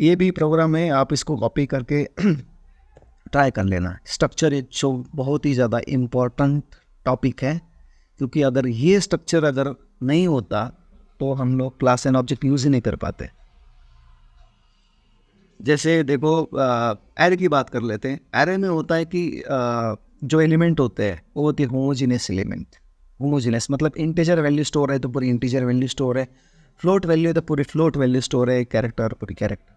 ये भी प्रोग्राम है, आप इसको कॉपी करके ट्राई कर लेना। स्ट्रक्चर एक जो बहुत ही ज़्यादा इम्पोर्टेंट टॉपिक है, क्योंकि अगर ये स्ट्रक्चर अगर नहीं होता तो हम लोग क्लास एंड ऑब्जेक्ट यूज़ ही नहीं कर पाते। जैसे देखो, एरे की बात कर लेते हैं। एरे में होता है कि जो एलिमेंट होते हैं वो होती है होमोजीनियस एलिमेंट। होमोजीनियस मतलब इंटीजर वैल्यू स्टोर है तो पूरी इंटीजर वैल्यू स्टोर है, फ्लोट वैल्यू है तो पूरी फ्लोट वैल्यू स्टोर है, कैरेक्टर पूरी कैरेक्टर।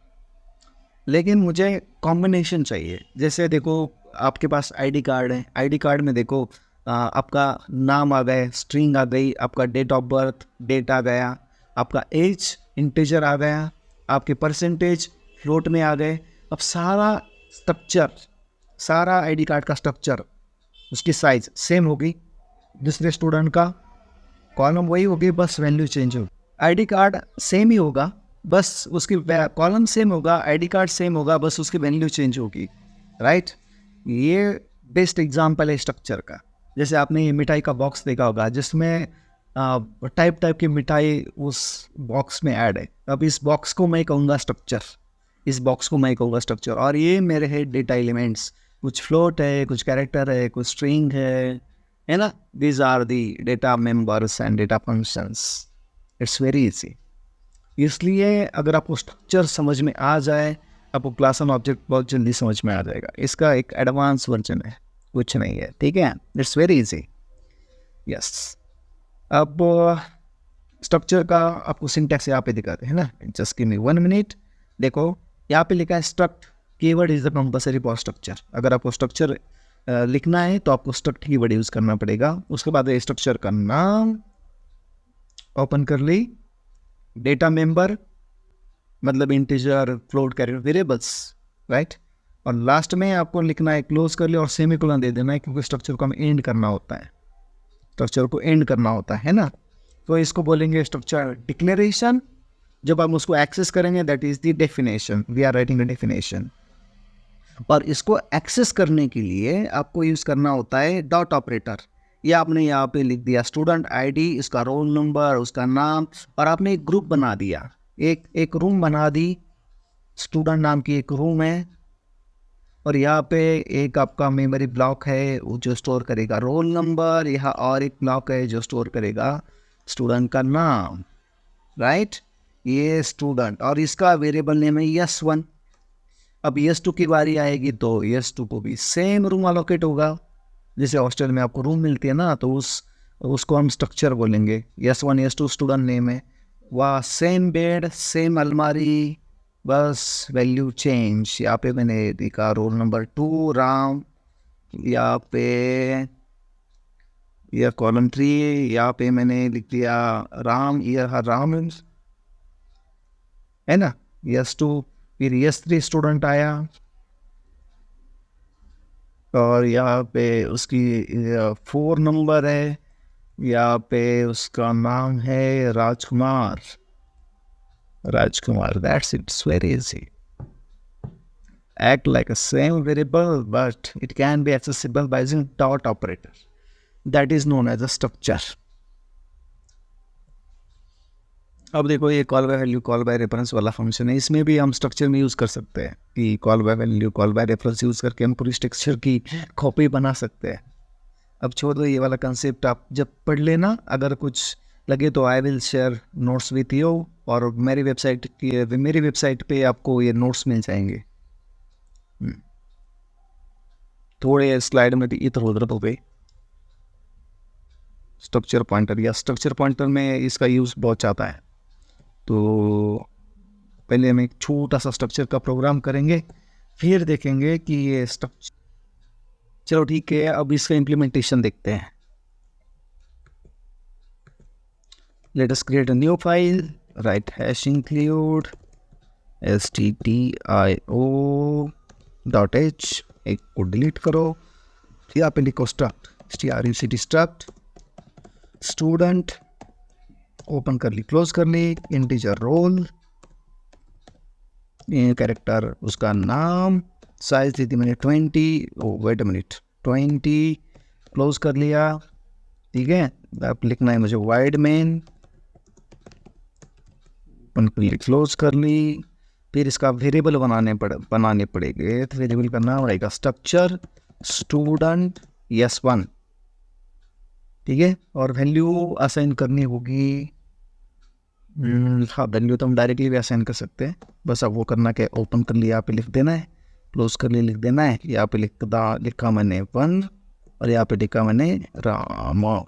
लेकिन मुझे कॉम्बिनेशन चाहिए। जैसे देखो, आपके पास आईडी कार्ड है, आईडी कार्ड में देखो आपका नाम आ गया, स्ट्रिंग आ गई, आपका डेट ऑफ बर्थ डेट आ गया, आपका एज इंटीजर आ गया, आपके परसेंटेज फ्लोट में आ गए। अब सारा स्ट्रक्चर, सारा आईडी कार्ड का स्ट्रक्चर, उसकी साइज सेम होगी, दूसरे स्टूडेंट का कॉलम वही होगी, बस वैल्यू चेंज होगी। आईडी कार्ड सेम ही होगा, बस उसकी कॉलम सेम होगा, आईडी कार्ड सेम होगा, बस उसकी वैल्यू चेंज होगी, राइट। ये बेस्ट एग्जांपल है स्ट्रक्चर का। जैसे आपने ये मिठाई का बॉक्स देखा होगा जिसमें टाइप टाइप की मिठाई उस बॉक्स में ऐड है। अब इस बॉक्स को मैं कहूँगा स्ट्रक्चर, इस बॉक्स को मैं कहूँगा स्ट्रक्चर, और ये मेरे है डेटा एलिमेंट्स। कुछ फ्लोट है, कुछ कैरेक्टर है, कुछ स्ट्रिंग है ना। These are the data members and data functions. It's very easy. इसलिए अगर आपको स्ट्रक्चर समझ में आ जाए, आपको क्लास एंड ऑब्जेक्ट बहुत जल्दी समझ में आ जाएगा। इसका एक एडवांस वर्जन है, कुछ नहीं है, ठीक है। It's very easy, yes. अब स्ट्रक्चर का आपको सिंटैक्स यहाँ पे दिखाते हैं ना, जस्ट गिव मी 1 मिनट। देखो यहाँ पे लिखा है struct keyword is the compulsory for structure. अगर आपको स्ट्रक्चर लिखना है तो आपको स्ट्रक्ट कीवर्ड यूज़ करना पड़ेगा। उसके बाद स्ट्रक्चर का नाम, ओपन कर ली, डेटा मेंबर मतलब integer, float, character, variables, right. और लास्ट में आपको लिखना है, क्लोज कर लिया और सेमीकोलन दे देना है, क्योंकि स्ट्रक्चर को हमें एंड करना होता है, स्ट्रक्चर को एंड करना होता है ना। तो इसको बोलेंगे स्ट्रक्चर डिक्लेरेशन। जब हम उसको एक्सेस करेंगे that is the definition, we are writing the definition. और इसको एक्सेस करने के लिए आपको यूज़ करना होता है डॉट ऑपरेटर। ये आपने यहाँ पे लिख दिया स्टूडेंट आईडी, इसका रोल नंबर, उसका नाम, और आपने एक ग्रुप बना दिया, एक रूम बना दी, स्टूडेंट नाम की एक रूम है। और यहाँ पे एक आपका मेमोरी ब्लॉक है वो जो स्टोर करेगा रोल नंबर, यहाँ और एक ब्लॉक है जो स्टोर करेगा स्टूडेंट का नाम, राइट। ये स्टूडेंट, और इसका वेरिएबल नेम है yes1। अब yes2 की बारी आएगी तो yes2 को भी सेम रूम अलोकेट होगा। जैसे हॉस्टल में आपको रूम मिलती है ना, तो उसको हम स्ट्रक्चर बोलेंगे। yes1 yes2 स्टूडेंट नेम है, वह सेम बेड, सेम अलमारी, बस वैल्यू चेंज। यहाँ पे मैंने लिखा रोल नंबर 2 राम, यहाँ पे यह कॉलम 3, यहाँ पे मैंने लिख दिया राम, यह राम है ना, yes2। फिर yes3 स्टूडेंट आया, और यहाँ पे उसकी 4 नंबर है, यहाँ पे उसका नाम है Rajkumar, Rajkumar. That's it's very easy. Act like a same variable, but it can be accessible by using dot operator. That is known as a structure. अब देखो ये call by value, call by reference वाला फंक्शन है, इसमें भी हम structure में use कर सकते हैं कि call by value, call by reference use करके हम पूरी स्ट्रक्चर की कॉपी बना सकते हैं। अब छोड़ दो ये वाला कंसेप्ट, आप जब पढ़ लेना, अगर कुछ लगे तो I will share notes with you, और मेरी वेबसाइट पे आपको ये नोट्स मिल जाएंगे। थोड़े स्लाइड में इधर उधर हो गई। स्ट्रक्चर पॉइंटर, या स्ट्रक्चर पॉइंटर में इसका यूज़ बहुत ज़्यादा है। तो पहले हम एक छोटा सा स्ट्रक्चर का प्रोग्राम करेंगे, फिर देखेंगे कि ये स्ट्रक्चर। चलो ठीक है, अब इसका इम्प्लीमेंटेशन देखते हैं। Let us create a new file, right hash include stdio.h, एक को डिलीट करो, यहाँ पे लिखो struct, struct struct student, open कर ली, क्लोज कर ली, इंटीजर रोल, कैरेक्टर उसका नाम, साइज दी थी मैंने 20, वेट अ मिनट 20, क्लोज कर लिया, ठीक है। अब लिखना है मुझे वाइड मेन, ओपन कर ली, क्लोज कर ली, फिर इसका वेरिएबल बनाने पड़ेंगे। तो वेरिएबल का नाम रहेगा स्ट्रक्चर स्टूडेंट S1, ठीक है। और वैल्यू असाइन करनी होगी, हाँ वैल्यू तो हम डायरेक्टली भी असाइन कर सकते हैं। बस अब वो करना क्या, ओपन कर लिया, यहाँ पे लिख देना है, क्लोज कर लिया लिख देना है। यहाँ पे लिखा मैंने 1 और यहाँ पे लिखा मैंने राम,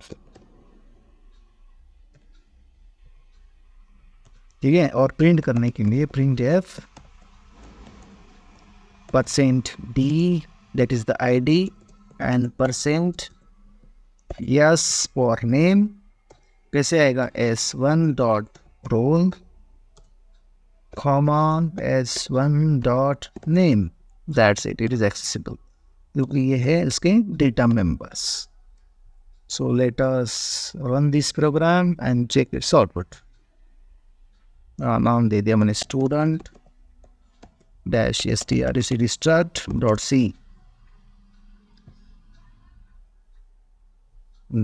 ठीक है। और प्रिंट करने के लिए print F %d that is the ID and %yes for name कैसे आएगा, S1.roll S1.name, that's it is accessible क्योंकि ये है इसके data members. So let us run this program and check its output। नाम दे दिया मैंने student -strcd struct.c,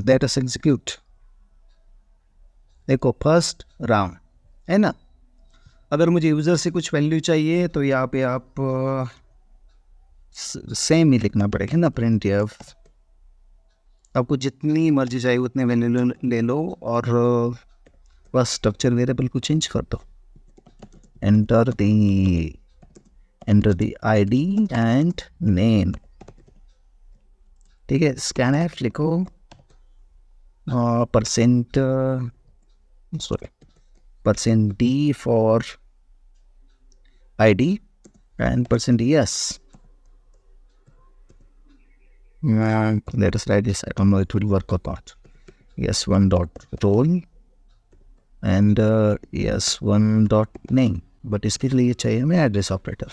let us execute। देखो फर्स्ट राउंड है ना। अगर मुझे यूज़र से कुछ वैल्यू चाहिए तो यहाँ पे आप सेम ही लिखना पड़ेगा ना, प्रिंट एफ। आपको जितनी मर्जी चाहिए उतने वैल्यू ले लो और बस स्ट्रक्चर वेरिएबल को चेंज कर दो। Enter the ID and name, ठीक है। स्कैन एफ लिखो, %d for ID and %yes। Let us write this, I don't know it will work or not। S1.roll and S1.name, but इसके लिए चाहिए हमें एड्रेस ऑपरेटर।